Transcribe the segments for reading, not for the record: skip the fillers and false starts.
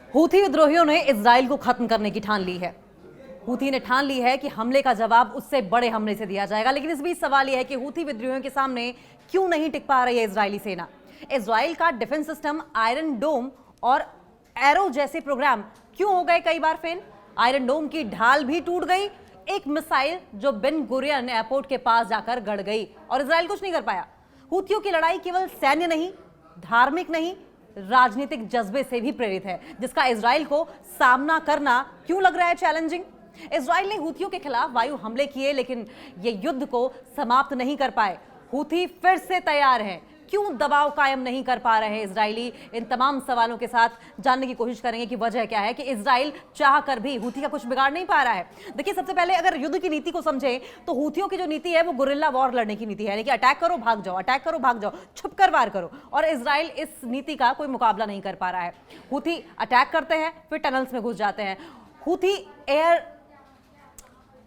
Houthi विद्रोहियों ने Israel को खत्म करने की ठान ली है। हूथी ने ठान ली है कि हमले का जवाब उससे बड़े हमले से दिया जाएगा। लेकिन इस बीच सवाल यह है कि हूथी विद्रोहियों के सामने क्यों नहीं टिक पा रही है इजरायली सेना। इजराइल का डिफेंस सिस्टम आयरन डोम और एरो जैसे प्रोग्राम क्यों हो गए कई बार फेल। आयरन डोम की ढाल भी टूट गई, एक मिसाइल जो बेन गुरियन एयरपोर्ट के पास जाकर गड़ गई और इजराइल कुछ नहीं कर पाया। हूथियों की लड़ाई केवल सैन्य नहीं, धार्मिक नहीं, राजनीतिक जज्बे से भी प्रेरित है, जिसका इजराइल को सामना करना क्यों लग रहा है चैलेंजिंग। इजराइल ने हूथियों के खिलाफ वायु हमले किए, लेकिन ये युद्ध को समाप्त नहीं कर पाए। हूथी फिर से तैयार हैं, क्यों दबाव कायम नहीं कर पा रहे हैं इजरायली। इन तमाम सवालों के साथ जानने की कोशिश करेंगे कि वजह क्या है कि इजराइल चाह कर भी हूथी का कुछ बिगाड़ नहीं पा रहा है। देखिए, सबसे पहले अगर युद्ध की नीति को समझें तो हूथियों की जो नीति है वो गुरिल्ला वॉर लड़ने की नीति है, यानी कि अटैक करो भाग जाओ, अटैक करो भाग जाओ, छुप कर वार करो। और इजराइल इस नीति का कोई मुकाबला नहीं कर पा रहा है। हूथी अटैक करते हैं, फिर टनल्स में घुस जाते हैं। हूथी एयर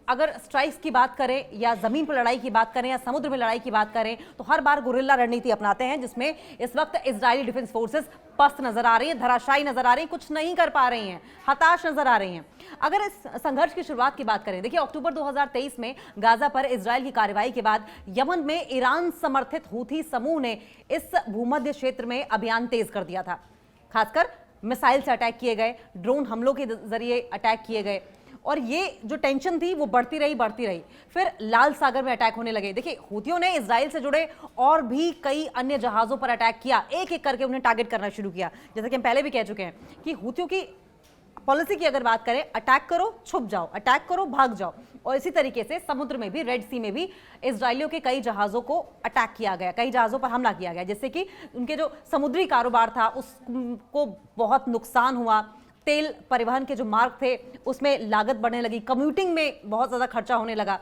अगर स्ट्राइक्स की बात करें या जमीन पर लड़ाई की बात करें या समुद्र में लड़ाई की बात करें तो हर बार गुरिल्ला रणनीति अपनाते हैं, जिसमें इस वक्त इजरायली डिफेंस फोर्सेस पस्त नजर आ रही है, धराशायी नजर आ रही है, कुछ नहीं कर पा रही हैं, हताश नजर आ रही हैं। अगर इस संघर्ष की शुरुआत की बात करें, देखिए अक्टूबर 2023 में गाजा पर इजराइल की कार्रवाई के बाद यमन में ईरान समर्थित हूथी समूह ने इस भूमध्य क्षेत्र में अभियान तेज कर दिया था। खासकर मिसाइल से अटैक किए गए, ड्रोन हमलों के जरिए अटैक किए गए और ये जो टेंशन थी वो बढ़ती रही। फिर लाल सागर में अटैक होने लगे। देखिए, हूथियों ने इजराइल से जुड़े और भी कई अन्य जहाजों पर अटैक किया, एक एक करके उन्हें टारगेट करना शुरू किया। जैसे कि हम पहले भी कह चुके हैं कि हूथियों की पॉलिसी की अगर बात करें, अटैक करो छुप जाओ, अटैक करो भाग जाओ। और इसी तरीके से समुद्र में भी, रेड सी में भी इजरायलियों के कई जहाजों को अटैक किया गया, कई जहाजों पर हमला किया गया, जिससे कि उनके जो समुद्री कारोबार था उसको बहुत नुकसान हुआ। तेल परिवहन के जो मार्ग थे उसमें लागत बढ़ने लगी, कम्यूटिंग में बहुत ज़्यादा खर्चा होने लगा।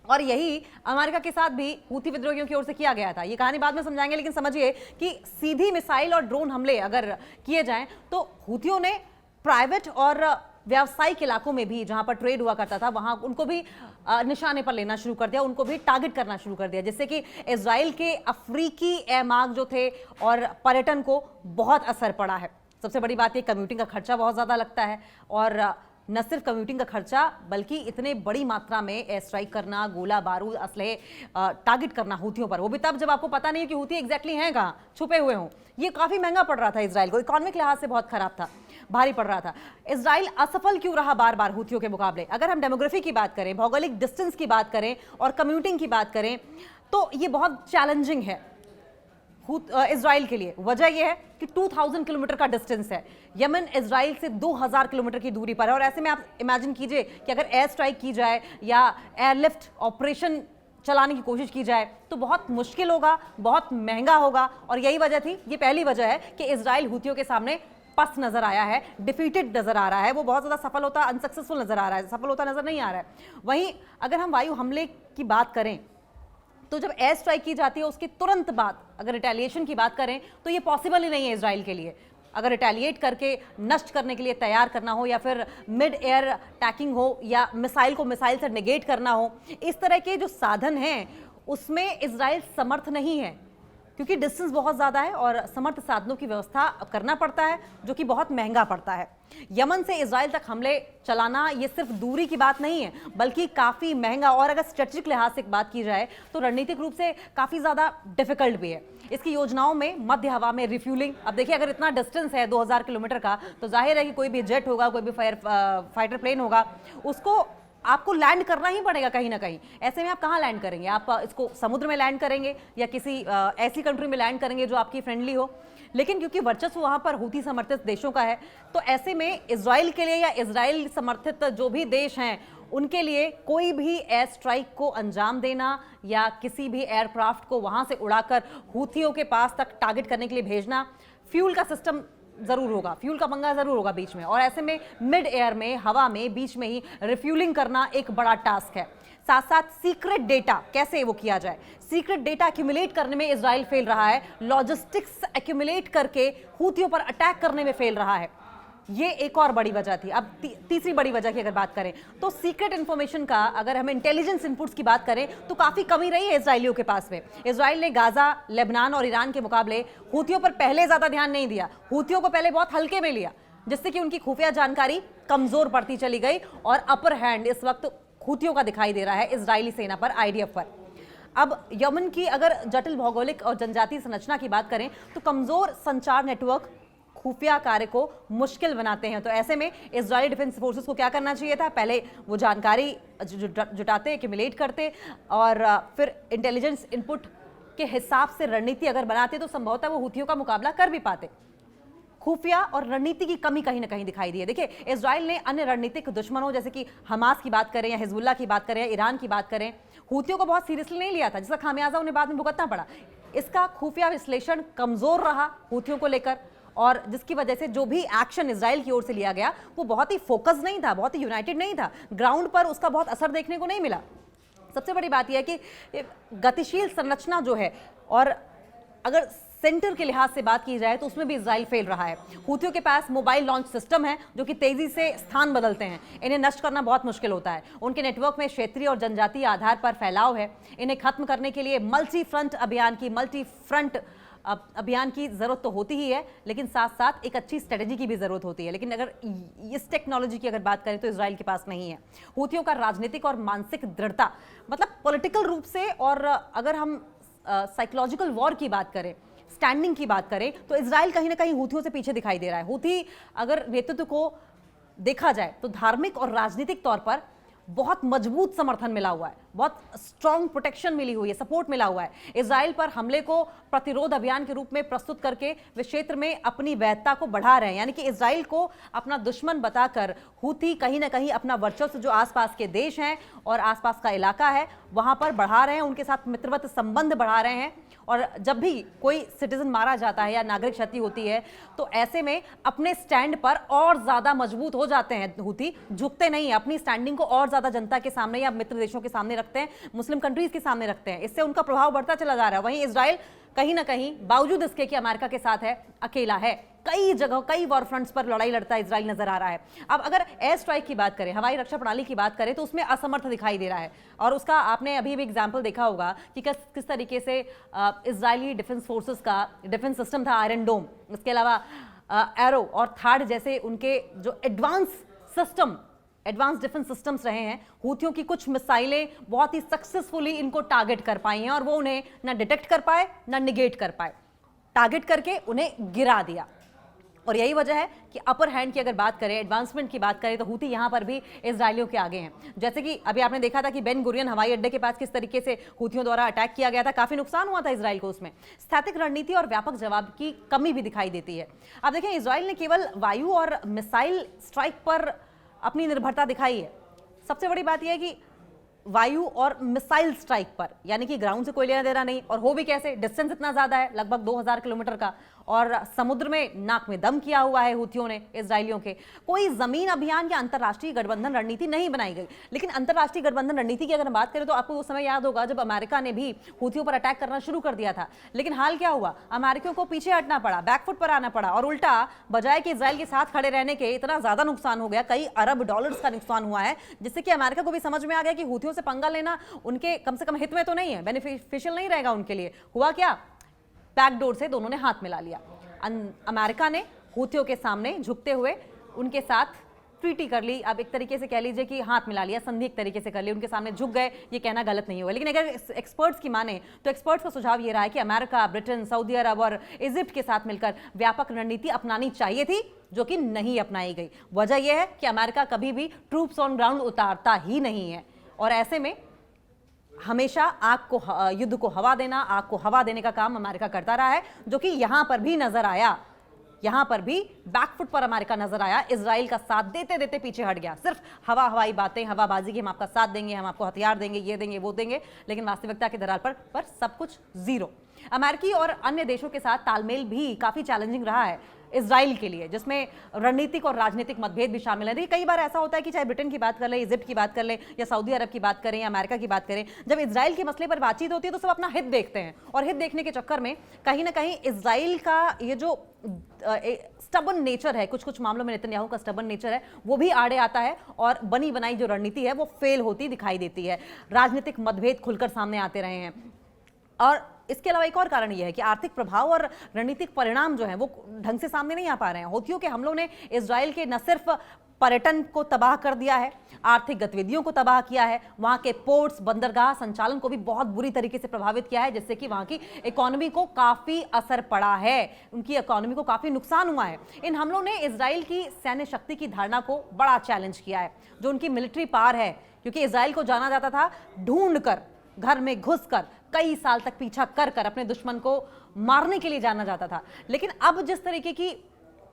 और यही अमेरिका के साथ भी हूथी विद्रोहियों की ओर से किया गया था। ये कहानी बाद में समझाएंगे, लेकिन समझिए कि सीधी मिसाइल और ड्रोन हमले अगर किए जाएं तो हूथियों ने प्राइवेट और व्यावसायिक इलाकों में भी, जहां पर ट्रेड हुआ करता था, वहां उनको भी निशाने पर लेना शुरू कर दिया, उनको भी टारगेट करना शुरू कर दिया, जिससे कि इजराइल के अफ्रीकी एयरमार्ग जो थे और पर्यटन को बहुत असर पड़ा है। सबसे बड़ी बात ये, कम्यूटिंग का खर्चा बहुत ज़्यादा लगता है। और न सिर्फ कम्यूटिंग का खर्चा, बल्कि इतने बड़ी मात्रा में एयर स्ट्राइक करना, गोला बारूद असलहे टारगेट करना हूथियों पर, वो भी तब जब आपको पता नहीं है कि हूथी एग्जैक्टली हैं कहाँ, छुपे हुए हों। ये काफ़ी महंगा पड़ रहा था इजराइल को, इकोनॉमिक लिहाज से बहुत खराब था, भारी पड़ रहा था। इजराइल असफल क्यों रहा बार बार हूथियों के मुकाबले। अगर हम डेमोग्राफी की बात करें, भौगोलिक डिस्टेंस की बात करें और कम्यूटिंग की बात करें तो ये बहुत चैलेंजिंग है इजराइल के लिए। वजह यह है कि 2000 किलोमीटर का डिस्टेंस है, यमन इजराइल से 2000 किलोमीटर की दूरी पर है। और ऐसे में आप इमेजिन कीजिए कि अगर एयर स्ट्राइक की जाए या एयरलिफ्ट ऑपरेशन चलाने की कोशिश की जाए तो बहुत मुश्किल होगा, बहुत महंगा होगा। और यही वजह थी, ये पहली वजह है कि इजराइल हूथियों के सामने पस्त नजर आया है, डिफीटेड नजर आ रहा है, वो बहुत ज्यादा सफल होता अनसक्सेसफुल नजर आ रहा है, सफल होता नजर नहीं आ रहा है। वहीं अगर हम वायु हमले की बात करें तो जब एयर स्ट्राइक की जाती है उसके तुरंत बाद अगर रिटेलिएशन की बात करें तो ये पॉसिबल ही नहीं है इजराइल के लिए। अगर रिटेलिएट करके नष्ट करने के लिए तैयार करना हो, या फिर मिड एयर अटैकिंग हो, या मिसाइल को मिसाइल से नेगेट करना हो, इस तरह के जो साधन हैं उसमें इजराइल समर्थ नहीं है, क्योंकि डिस्टेंस बहुत ज़्यादा है और समर्थ साधनों की व्यवस्था करना पड़ता है, जो कि बहुत महंगा पड़ता है। यमन से इजराइल तक हमले चलाना ये सिर्फ दूरी की बात नहीं है, बल्कि काफ़ी महंगा और अगर स्ट्रेटेजिक लिहाज से बात की जाए तो रणनीतिक रूप से काफ़ी ज़्यादा डिफिकल्ट भी है। इसकी योजनाओं में मध्य हवा में रिफ्यूलिंग, अब देखिए अगर इतना डिस्टेंस है 2000 किलोमीटर का, तो जाहिर है कि कोई भी जेट होगा, कोई भी फाइटर प्लेन होगा, उसको आपको लैंड करना ही पड़ेगा कहीं ना कहीं। ऐसे में आप कहाँ लैंड करेंगे? आप इसको समुद्र में लैंड करेंगे या किसी ऐसी कंट्री में लैंड करेंगे जो आपकी फ्रेंडली हो। लेकिन क्योंकि वर्चस्व वहाँ पर हूथी समर्थित देशों का है, तो ऐसे में इजराइल के लिए या इजराइल समर्थित जो भी देश हैं उनके लिए कोई भी एयर स्ट्राइक को अंजाम देना या किसी भी एयरक्राफ्ट को वहाँ से उड़ाकर हूथियों के पास तक टारगेट करने के लिए भेजना, फ्यूल का सिस्टम जरूर होगा, फ्यूल का पंगा जरूर होगा बीच में। और ऐसे में मिड एयर में, हवा में, बीच में ही रिफ्यूलिंग करना एक बड़ा टास्क है। साथ साथ सीक्रेट डेटा कैसे वो किया जाए, सीक्रेट डेटा एक्यूमुलेट करने में इजराइल फेल रहा है, लॉजिस्टिक्स एक्यूमुलेट करके हूथियों पर अटैक करने में फेल रहा है। ये एक और बड़ी वजह थी। अब तीसरी बड़ी वजह की अगर बात करें तो सीक्रेट इंफॉर्मेशन का, अगर हम इंटेलिजेंस इनपुट्स की बात करें तो काफी कमी रही है इजरायलियों के पास में। इजराइल ने गाजा, लेबनान और ईरान के मुकाबले हूथियों पर पहले ज्यादा ध्यान नहीं दिया, हूथियों को पहले बहुत हल्के में लिया। जिससे कि उनकी खुफिया जानकारी कमजोर पड़ती चली गई और अपर हैंड इस वक्त हूथियों का दिखाई दे रहा है इजरायली सेना पर, आईडीएफ पर। अब यमन की अगर जटिल भौगोलिक और जनजातीय संरचना की बात करें तो कमजोर संचार नेटवर्क खुफिया कार्य को मुश्किल बनाते हैं। तो ऐसे में इजरायली डिफेंस फोर्सेस को क्या करना चाहिए था? पहले वो जानकारी जुटाते, एक्यूमुलेट करते और फिर इंटेलिजेंस इनपुट के हिसाब से रणनीति अगर बनाते तो संभवतः वो हूथियों का मुकाबला कर भी पाते। खुफिया और रणनीति की कमी कहीं ना कहीं दिखाई दी है। देखिए, इजराइल ने अन्य रणनीतिक दुश्मनों जैसे कि हमास की बात करें या हिजबुल्लाह की बात करें या ईरान की बात करें, हूथियों को बहुत सीरियसली नहीं लिया था, जिसका खामियाजा उन्हें बाद में भुगतना पड़ा। इसका खुफिया विश्लेषण कमजोर रहा हूथियों को लेकर और जिसकी वजह से जो भी एक्शन इजराइल की ओर से लिया गया वो बहुत ही फोकस नहीं था, बहुत ही यूनाइटेड नहीं था। ग्राउंड पर उसका बहुत असर देखने को नहीं मिला। सबसे बड़ी बात यह है कि गतिशील संरचना जो है और अगर सेंटर के लिहाज से बात की जाए तो उसमें भी इजराइल फेल रहा है। हूथियों के पास मोबाइल लॉन्च सिस्टम है जो कि तेजी से स्थान बदलते हैं, इन्हें नष्ट करना बहुत मुश्किल होता है। उनके नेटवर्क में क्षेत्रीय और जनजातीय आधार पर फैलाव है। इन्हें खत्म करने के लिए मल्टी फ्रंट अभियान की जरूरत तो होती ही है, लेकिन साथ साथ एक अच्छी स्ट्रेटेजी की भी जरूरत होती है। लेकिन अगर इस टेक्नोलॉजी की अगर बात करें तो इजराइल के पास नहीं है। हूथियों का राजनीतिक और मानसिक दृढ़ता, मतलब पॉलिटिकल रूप से, और अगर हम साइकोलॉजिकल वॉर की बात करें, स्टैंडिंग की बात करें, तो इजराइल कहीं ना कहीं हूथियों से पीछे दिखाई दे रहा है। हूथी अगर नेतृत्व को देखा जाए तो धार्मिक और राजनीतिक तौर पर बहुत मजबूत समर्थन मिला हुआ है, बहुत स्ट्रॉन्ग प्रोटेक्शन मिली हुई है, सपोर्ट मिला हुआ है। इजराइल पर हमले को प्रतिरोध अभियान के रूप में प्रस्तुत करके वे क्षेत्र में अपनी वैधता को बढ़ा रहे हैं, यानी कि इजराइल को अपना दुश्मन बताकर हूथी कहीं ना कहीं अपना वर्चस्व जो आसपास के देश हैं और आसपास का इलाका है वहां पर बढ़ा रहे हैं, उनके साथ मित्रवत संबंध बढ़ा रहे हैं। और जब भी कोई सिटीजन मारा जाता है या नागरिक क्षति होती है तो ऐसे में अपने स्टैंड पर और ज्यादा मजबूत हो जाते हैं। हूथी झुकते नहीं है, अपनी स्टैंडिंग को और ज्यादा जनता के सामने या मित्र देशों के सामने रखते हैं, मुस्लिम कंट्रीज के सामने रखते हैं। इससे उनका प्रभाव बढ़ता चला जा रहा है। वहीं इजराइल कहीं ना कहीं बावजूद इसके कि अमेरिका के साथ है, अकेला है। कई जगह, कई वॉर फ्रंट्स पर लड़ाई लड़ता इजराइल नजर आ रहा है। अब अगर एयर स्ट्राइक की बात करें, हवाई रक्षा प्रणाली की बात करें, तो उसमें असमर्थ दिखाई दे रहा है। और उसका आपने अभी भी एग्जाम्पल देखा होगा कि किस तरीके से इजरायली डिफेंस फोर्सेस का डिफेंस सिस्टम था आयरन डोम, इसके अलावा एरो और थार्ड जैसे उनके जो एडवांस डिफेंस सिस्टम्स रहे हैं, हूथियों की कुछ मिसाइलें बहुत ही सक्सेसफुली इनको टारगेट कर पाई हैं और वो उन्हें ना डिटेक्ट कर पाए ना निगेट कर पाए, टारगेट करके उन्हें गिरा दिया। और यही वजह है कि अपर हैंड की अगर बात करें, एडवांसमेंट की बात करें, तो हूथी यहां पर भी इजरायलियों के आगे हैं। जैसे कि अभी आपने देखा था कि बेन गुरियन हवाई अड्डे के पास किस तरीके से हूथियों द्वारा अटैक किया गया था, काफी नुकसान हुआ था इजराइल को उसमें। स्थैतिक रणनीति और व्यापक जवाब की कमी भी दिखाई देती है। अब देखें, इजराइल ने केवल वायु और मिसाइल स्ट्राइक पर अपनी निर्भरता दिखाई है। सबसे बड़ी बात यह है कि वायु और मिसाइल स्ट्राइक पर, यानी कि ग्राउंड से कोई लेना देना नहीं, और हो भी कैसे, डिस्टेंस इतना ज्यादा है, लगभग 2000 किलोमीटर का, और समुद्र में नाक में दम किया हुआ है हूथियों ने इजरायलियों के। कोई जमीन अभियान या अंतर्राष्ट्रीय गठबंधन रणनीति नहीं बनाई गई। लेकिन अंतर्राष्ट्रीय गठबंधन रणनीति की अगर हम बात करें तो आपको वो समय याद होगा जब अमेरिका ने भी हूथियों पर अटैक करना शुरू कर दिया था। लेकिन हाल क्या हुआ, अमेरिकियों को पीछे हटना पड़ा, बैकफुट पर आना पड़ा, और उल्टा बजाय कि इजराइल के साथ खड़े रहने के इतना ज्यादा नुकसान हो गया, कई अरब डॉलर्स का नुकसान हुआ है, जिससे कि अमेरिका को भी समझ में आ गया कि हूथियों से पंगा लेना उनके कम से कम हित में तो नहीं है, बेनिफिशियल नहीं रहेगा उनके लिए। हुआ क्या, बैकडोर से दोनों ने हाथ मिला लिया। अमेरिका ने हूथियों के सामने झुकते हुए उनके साथ ट्रीटी कर ली। अब एक तरीके से कह लीजिए कि हाथ मिला लिया, संधि एक तरीके से कर ली, उनके सामने झुक गए, ये कहना गलत नहीं होगा। लेकिन अगर एक्सपर्ट्स की माने तो एक्सपर्ट्स का सुझाव ये रहा है कि अमेरिका, ब्रिटेन, सऊदी अरब और इजिप्ट के साथ मिलकर व्यापक रणनीति अपनानी चाहिए थी, जो कि नहीं अपनाई गई। वजह यह है कि अमेरिका कभी भी ट्रूप्स ऑन ग्राउंड उतारता ही नहीं है, और ऐसे में हमेशा युद्ध को हवा देना, आग को हवा देने का काम अमेरिका करता रहा है, जो कि यहां पर भी नजर आया। यहां पर भी बैकफुट पर अमेरिका नजर आया, इजराइल का साथ देते देते पीछे हट गया। सिर्फ हवाई बातें, हवाबाजी की, हम आपका साथ देंगे, हम आपको हथियार देंगे, ये देंगे, वो देंगे, लेकिन वास्तविकता के दरार पर सब कुछ जीरो। अमेरिकी और अन्य देशों के साथ तालमेल भी काफी चैलेंजिंग रहा है इजराइल के लिए, जिसमें रणनीतिक और राजनीतिक मतभेद भी शामिल है। कई बार ऐसा होता है कि चाहे ब्रिटेन की बात कर ले, इजिप्ट की बात कर ले, या सऊदी अरब की बात करें, या अमेरिका की बात करें, जब इजराइल के मसले पर बातचीत होती है तो सब अपना हित देखते हैं, और हित देखने के चक्कर में कहीं ना कहीं इजराइल का ये जो स्टबन नेचर है, कुछ मामलों में नेतन्याहू का स्टबन नेचर है, वो भी आड़े आता है, और बनी बनाई जो रणनीति है वो फेल होती दिखाई देती है। राजनीतिक मतभेद खुलकर सामने आते रहे हैं, और इसके अलावा एक और कारण यह है कि आर्थिक प्रभाव और रणनीतिक परिणाम जो हैं वो ढंग से सामने नहीं आ पा रहे हैं। हूथियों के हमलों ने इजराइल के न सिर्फ पर्यटन को तबाह कर दिया है, आर्थिक गतिविधियों को तबाह किया है, वहां के पोर्ट्स, बंदरगाह संचालन को भी बहुत बुरी तरीके से प्रभावित किया है, जिससे कि वहां की इकोनॉमी को काफी असर पड़ा है, उनकी इकोनॉमी को काफी नुकसान हुआ है। इन हमलों ने इजराइल की सैन्य शक्ति की धारणा को बड़ा चैलेंज किया है, जो उनकी मिलिट्री पावर है, क्योंकि इजराइल को जाना जाता था ढूंढकर, घर में घुसकर, कई साल तक पीछा कर कर अपने दुश्मन को मारने के लिए जाना जाता था। लेकिन अब जिस तरीके की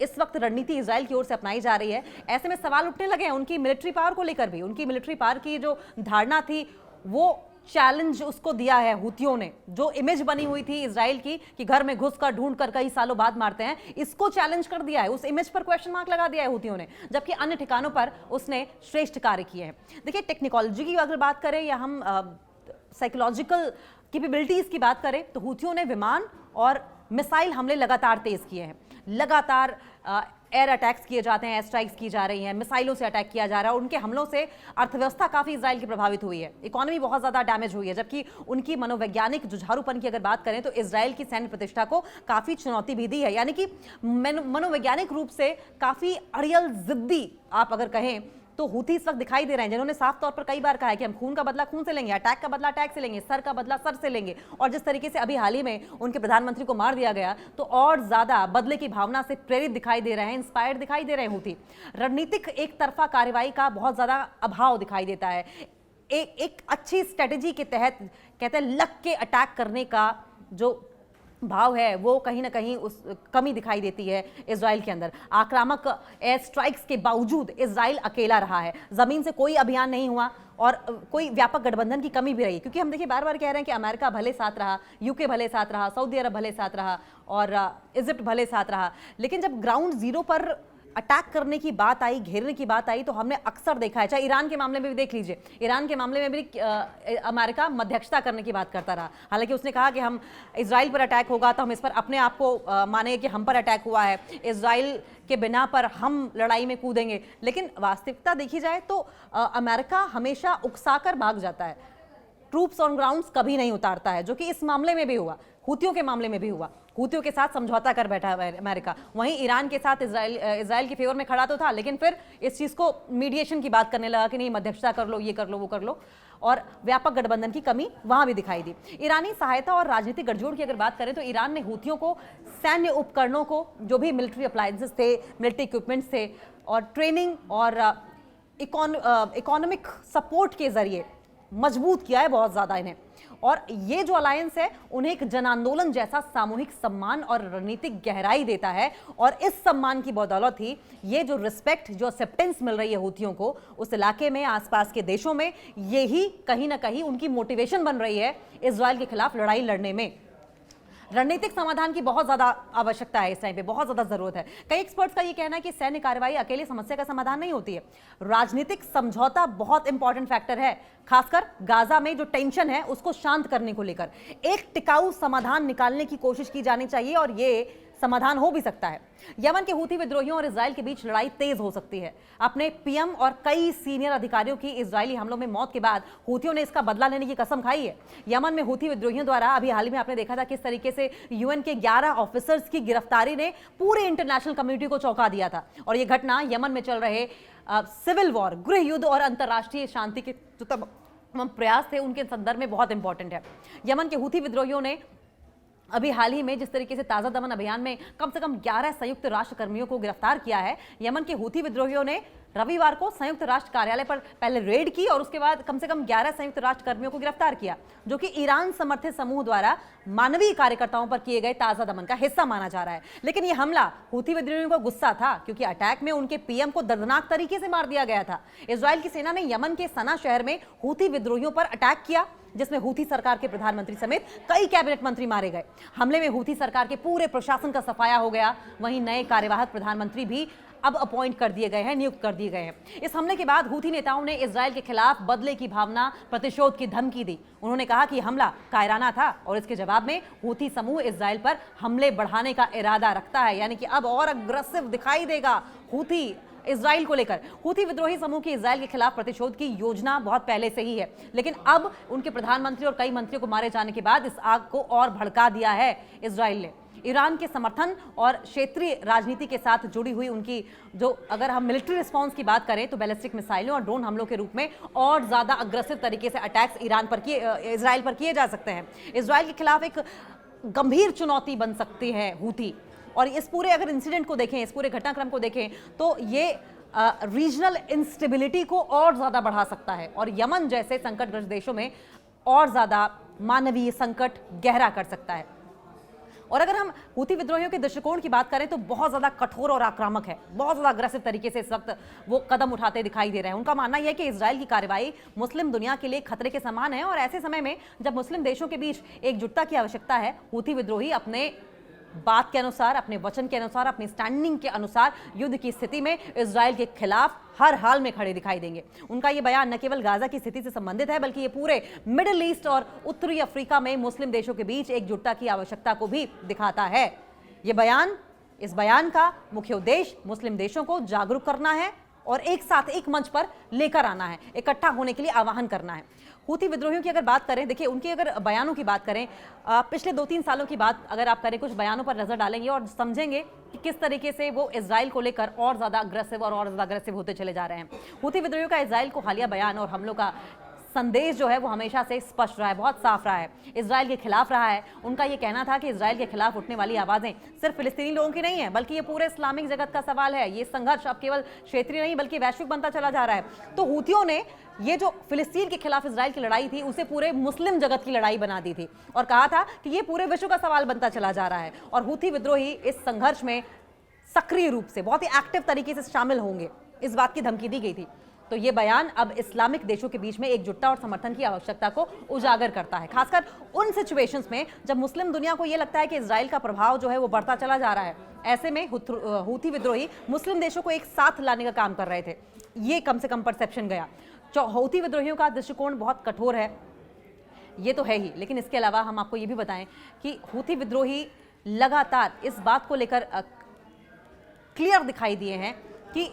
इस वक्त रणनीति इजराइल की ओर से अपनाई जा रही है, ऐसे में सवाल उठने लगे हैं उनकी मिलिट्री पावर को लेकर भी। उनकी मिलिट्री पावर की जो धारणा थी, वो चैलेंज उसको दिया है हूथियों ने। जो इमेज बनी हुई थी इजराइल की कि घर में घुसकर ढूंढकर कई सालों बाद मारते हैं, इसको चैलेंज कर दिया है, उस इमेज पर क्वेश्चन मार्क लगा दिया है हूथियों ने, जबकि अन्य ठिकानों पर उसने श्रेष्ठ कार्य किए हैं। देखिए, टेक्नोलॉजी की अगर बात करें या हम साइकोलॉजिकल कैपेबिलिटीज की बात करें, तो हूथियों ने विमान और मिसाइल हमले लगातार तेज किए हैं। लगातार एयर अटैक्स किए जाते हैं, एयर स्ट्राइक्स की जा रही हैं, मिसाइलों से अटैक किया जा रहा है, और उनके हमलों से अर्थव्यवस्था काफ़ी इजराइल की प्रभावित हुई है, इकोनॉमी बहुत ज़्यादा डैमेज हुई है। जबकि उनकी मनोवैज्ञानिक जुझारूपन की अगर बात करें तो इजराइल की सैन्य प्रतिष्ठा को काफ़ी चुनौती भी दी है, यानी कि मनोवैज्ञानिक रूप से काफ़ी अड़ियल, जिद्दी आप अगर कहें तो हूथी इस वक्त दिखाई दे रहे हैं, जिन्होंने साफ तौर पर कई बार कहा है कि हम खून का बदला खून से लेंगे, अटैक का बदला अटैक से लेंगे, सर का बदला सर से लेंगे। और जिस तरीके से अभी हाल ही में उनके प्रधानमंत्री को मार दिया गया, तो और ज्यादा बदले की भावना से प्रेरित दिखाई दे रहे हैं, इंस्पायर्ड दिखाई दे रहे हैं हूथी। रणनीतिक एक तरफा कार्रवाई का बहुत ज्यादा अभाव दिखाई देता है। एक अच्छी स्ट्रेटेजी के तहत कहते हैं लग के अटैक करने का जो भाव है, वो कहीं ना कहीं उस कमी दिखाई देती है इजराइल के अंदर। आक्रामक एयर स्ट्राइक्स के बावजूद इजराइल अकेला रहा है, जमीन से कोई अभियान नहीं हुआ और कोई व्यापक गठबंधन की कमी भी रही, क्योंकि हम देखिए बार बार कह रहे हैं कि अमेरिका भले साथ रहा, यूके भले साथ रहा, सऊदी अरब भले साथ रहा और इजिप्ट भले साथ रहा, लेकिन जब ग्राउंड जीरो पर अटैक करने की बात आई, घेरने की बात आई, तो हमने अक्सर देखा है, चाहे ईरान के मामले में भी देख लीजिए, ईरान के मामले में भी अमेरिका मध्यस्थता करने की बात करता रहा। हालांकि उसने कहा कि हम इजराइल पर अटैक होगा तो हम इस पर अपने आप को मानेंगे कि हम पर अटैक हुआ है, इजराइल के बिना पर हम लड़ाई में कूदेंगे। लेकिन वास्तविकता देखी जाए तो अमेरिका हमेशा उकसाकर भाग जाता है, ट्रूप्स ऑन ग्राउंड्स कभी नहीं उतारता है, जो कि इस मामले में भी हुआ, हूथियों के मामले में भी हुआ। हूथियों के साथ समझौता कर बैठा अमेरिका, वहीं ईरान के साथ इजराइल के फेवर में खड़ा तो था, लेकिन फिर इस चीज को मीडिएशन की बात करने लगा कि नहीं मध्यस्थता कर लो, ये कर लो, वो कर लो, और व्यापक गठबंधन की कमी वहां भी दिखाई दी। ईरानी सहायता और राजनीतिक गठजोड़ की अगर बात करें तो ईरान ने हूथियों को सैन्य उपकरणों को, जो भी मिलिट्री अप्लायंसेस थे, मिलिट्री इक्विपमेंट्स थे, और ट्रेनिंग और इकोनॉमिक सपोर्ट के जरिए मजबूत किया है बहुत ज्यादा इन्हें। और ये जो अलायंस है उन्हें एक जन आंदोलन जैसा सामूहिक सम्मान और रणनीतिक गहराई देता है, और इस सम्मान की बदौलत ही ये जो रिस्पेक्ट, जो एक्सेप्टेंस मिल रही है हूथियों को उस इलाके में, आसपास के देशों में, यही कहीं ना कहीं उनकी मोटिवेशन बन रही है इजराइल के खिलाफ लड़ाई लड़ने में। रणनीतिक समाधान की बहुत ज्यादा आवश्यकता है इस टाइम पे, बहुत ज्यादा जरूरत है। कई एक्सपर्ट्स का ये कहना है कि सैन्य कार्रवाई अकेले समस्या का समाधान नहीं होती है, राजनीतिक समझौता बहुत इंपॉर्टेंट फैक्टर है, खासकर गाजा में जो टेंशन है उसको शांत करने को लेकर एक टिकाऊ समाधान निकालने की कोशिश की जानी चाहिए, और ये समाधान हो भी सकता है। यमन के हूथी विद्रोहियों और इजराइल के बीच लड़ाई तेज हो सकती है। अपने पीएम और कई सीनियर अधिकारियों की इजरायली हमलों में मौत के बाद हूथियों ने इसका बदला लेने की कसम खाई है। यमन में हूथी विद्रोहियों द्वारा अभी हाल ही में आपने देखा था किस तरीके से यूएन के 11 ऑफिसर्स की गिरफ्तारी ने पूरे इंटरनेशनल कम्युनिटी को चौंका दिया था, और यह घटना यमन में चल रहे सिविल वॉर, गृह युद्ध और अंतर्राष्ट्रीय शांति के जो तमाम प्रयास थे उनके संदर्भ में बहुत इंपॉर्टेंट है। यमन के हूथी विद्रोहियों ने अभी हाल ही में जिस तरीके से ताज़ा दमन अभियान में कम से कम 11 संयुक्त राष्ट्र कर्मियों को गिरफ्तार किया है, यमन के हूथी विद्रोहियों ने रविवार को संयुक्त राष्ट्र कार्यालय पर पहले रेड की और उसके बाद कम से कम 11 संयुक्त राष्ट्र कर्मियों को गिरफ्तार किया, जो कि ईरान समर्थित समूह द्वारा मानवीय कार्यकर्ताओं पर किए गए ताज़ा दमन का हिस्सा माना जा रहा है। लेकिन यह हमला हूथी विद्रोहियों को गुस्सा था, क्योंकि अटैक में उनके पीएम को दर्दनाक तरीके से मार दिया गया था। इजराइल की सेना ने यमन के सना शहर में हूथी विद्रोहियों पर अटैक किया, जिसमें हूथी सरकार के प्रधानमंत्री समेत कई कैबिनेट मंत्री मारे गए। हमले में हूथी सरकार के पूरे प्रशासन का सफाया हो गया। वहीं नए कार्यवाहक प्रधानमंत्री भी अब अपॉइंट कर दिए गए हैं, नियुक्त कर दिए गए हैं। इस हमले के बाद हूथी नेताओं ने इजराइल के खिलाफ बदले की भावना, प्रतिशोध की धमकी दी। उन्होंने कहा कि हमला कायराना था और इसके जवाब में हूथी समूह इजराइल पर हमले बढ़ाने का इरादा रखता है, यानी कि अब और अग्रेसिव दिखाई देगा हूथी इजराइल को लेकर हूथी विद्रोही समूह की इजराइल के खिलाफ प्रतिशोध की योजना बहुत पहले से ही है, लेकिन अब उनके प्रधानमंत्री और कई मंत्रियों को मारे जाने के बाद इस आग को और भड़का दिया है इजराइल ने। ईरान के समर्थन और क्षेत्रीय राजनीति के साथ जुड़ी हुई उनकी जो, अगर हम मिलिट्री रिस्पांस की बात करें तो बैलिस्टिक मिसाइलों और ड्रोन हमलों के रूप में और ज्यादा अग्रेसिव तरीके से अटैक्स इजराइल पर किए जा सकते हैं। इजराइल के खिलाफ एक गंभीर चुनौती बन सकती है हूथी। और इस पूरे अगर इंसिडेंट को देखें, इस पूरे घटनाक्रम को देखें तो ये रीजनल इंस्टेबिलिटी को और ज्यादा बढ़ा सकता है और यमन जैसे संकटग्रस्त देशों में और ज्यादा मानवीय संकट गहरा कर सकता है। और अगर हम हूथी विद्रोहियों के दृष्टिकोण की बात करें तो बहुत ज्यादा कठोर और आक्रामक है, बहुत ज्यादा अग्रेसिव तरीके से इस वक्त वो कदम उठाते दिखाई दे रहे हैं। उनका मानना यह है कि इजराइल की कार्रवाई मुस्लिम दुनिया के लिए खतरे के समान है और ऐसे समय में जब मुस्लिम देशों के बीच एकजुटता की आवश्यकता है, हूथी विद्रोही अपने बात के अनुसार, अपने वचन के अनुसार, अपनी स्टैंडिंग के अनुसार युद्ध की स्थिति में इजराइल के खिलाफ हर हाल में खड़े दिखाई देंगे। उनका यह बयान न केवल गाजा की स्थिति से संबंधित है बल्कि ये पूरे मिडिल ईस्ट और उत्तरी अफ्रीका में मुस्लिम देशों के बीच एकजुटता की आवश्यकता को भी दिखाता है। इस बयान का मुख्य उद्देश्य मुस्लिम देशों को जागरूक करना है और एक साथ एक मंच पर लेकर आना है, इकट्ठा होने के लिए आह्वान करना है। हूथी विद्रोहियों की अगर बात करें, देखिए उनके अगर बयानों की बात करें, पिछले 2-3 सालों की बात अगर आप करें, कुछ बयानों पर नजर डालेंगे और समझेंगे कि किस तरीके से वो इजराइल को लेकर और ज्यादा अग्रेसिव होते चले जा रहे हैं। हूथी विद्रोहियों का इजराइल को हालिया बयान और हमलों का संदेश जो है वो हमेशा से स्पष्ट रहा है, बहुत साफ रहा है, इजराइल के खिलाफ रहा है। उनका ये कहना था कि इजराइल के खिलाफ उठने वाली आवाजें सिर्फ फिलिस्तीनी लोगों की नहीं है बल्कि ये पूरे इस्लामिक जगत का सवाल है। ये संघर्ष अब केवल क्षेत्रीय नहीं बल्कि वैश्विक बनता चला जा रहा है। तो हूथियों ने ये जो फिलिस्तीन के खिलाफ इजराइल की लड़ाई थी उसे पूरे मुस्लिम जगत की लड़ाई बना दी थी और कहा था कि ये पूरे विश्व का सवाल बनता चला जा रहा है और हूथी विद्रोही इस संघर्ष में सक्रिय रूप से, बहुत ही एक्टिव तरीके से शामिल होंगे, इस बात की धमकी दी गई थी। तो ये बयान अब इस्लामिक देशों के बीच में एकजुटता और समर्थन की आवश्यकता को उजागर करता है, खासकर उन सिचुएशंस में जब मुस्लिम दुनिया को ये लगता है कि इजराइल का प्रभाव जो है वो बढ़ता चला जा रहा है। ऐसे में हूथी विद्रोही मुस्लिम देशों को एक साथ लाने का काम कर रहे थे, ये कम से कम परसेप्शन गया। हूथी विद्रोहियों का दृष्टिकोण बहुत कठोर है, ये तो है ही, लेकिन इसके अलावा हम आपको ये भी बताएं कि हूथी विद्रोही लगातार इस बात को लेकर क्लियर दिखाई दिए हैं कि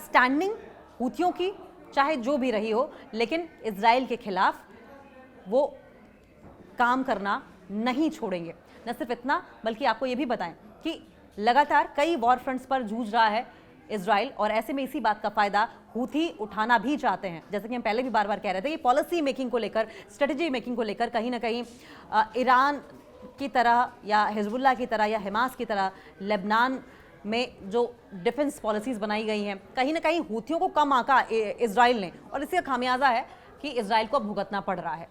स्टैंडिंग हूथियों की चाहे जो भी रही हो, लेकिन इजराइल के खिलाफ वो काम करना नहीं छोड़ेंगे। न सिर्फ इतना बल्कि आपको ये भी बताएं कि लगातार कई वॉर फ्रंट्स पर जूझ रहा है इजराइल और ऐसे में इसी बात का फायदा हूथी उठाना भी चाहते हैं। जैसे कि हम पहले भी बार बार कह रहे थे कि पॉलिसी मेकिंग को लेकर, स्ट्रेटेजी मेकिंग को लेकर कहीं ना कहीं ईरान की तरह या हिजबुल्लाह की तरह या हमास की तरह लेबनान में जो डिफेंस पॉलिसीज बनाई गई हैं, कहीं ना कहीं हूथियों को कम आंका इजराइल ने और इसका खामियाजा है कि इजराइल को भुगतना पड़ रहा है।